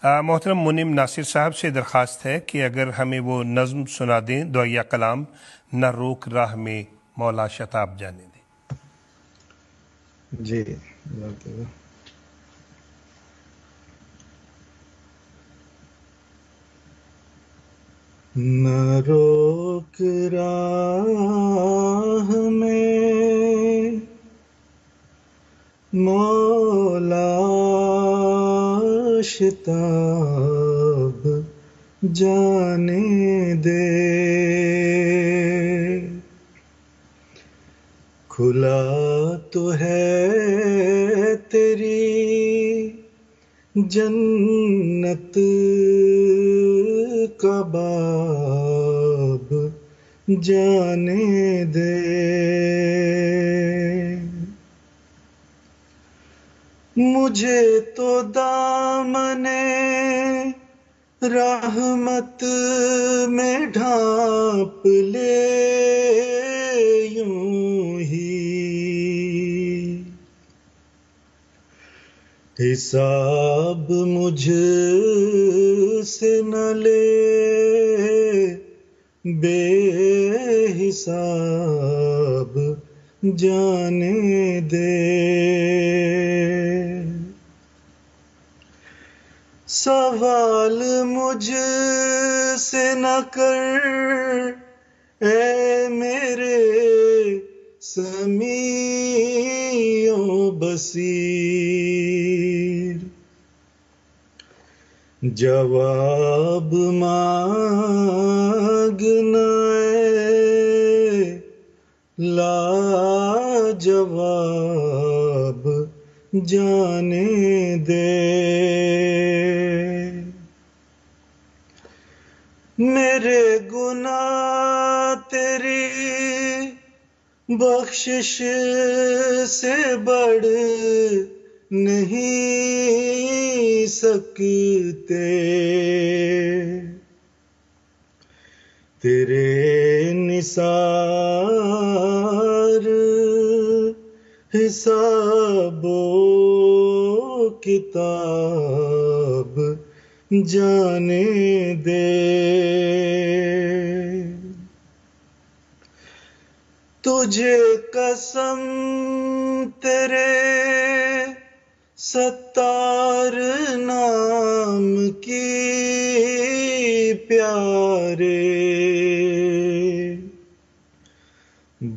मोहतरम मुनिम नासिर साहब से दरख्वास्त है कि अगर हमें वो नज़्म सुना दें, दुआ कलाम न रोक राह में मौला शताब जाने दें। जी न रोक राह में मौला शिताब जाने दे, खुला तो है तेरी जन्नत का बाब जाने दे, मुझे तो दामने रहमत में ढांप ले यूं ही, हिसाब मुझसे न ले बेहिसाब जाने दे, सवाल मुझसे न कर ए मेरे समीओ बसीर, जवाब मांगना लाजवाब जाने दे, मेरे गुनाह तेरी बख्शिश से बढ़ नहीं सकते, तेरे निसार हिसाबो किताब जाने दे, तुझे कसम तेरे सत्तार नाम की प्यारे,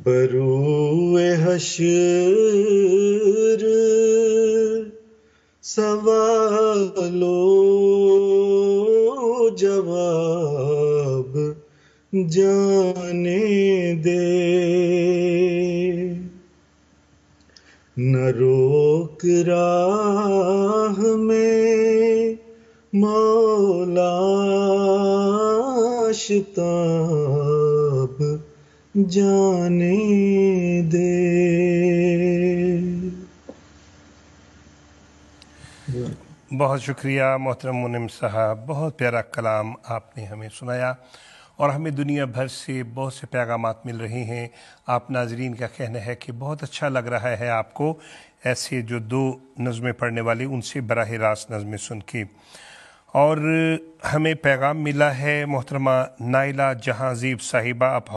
बरूए हश्र सवालो जवाब जाने दे, न रोक राह में मौला शिताब जाने दे। बहुत शुक्रिया मोहतरम मुनिम साहब, बहुत प्यारा कलाम आपने हमें सुनाया और हमें दुनिया भर से बहुत से पैगामात मिल रहे हैं। आप नाजरीन का कहना है कि बहुत अच्छा लग रहा है आपको ऐसे जो दो नज़में पढ़ने वाले उनसे बराह रास्त नज़में सुन के। और हमें पैगाम मिला है मोहतरमा नाइला जहांज़ीब साहिबा, आप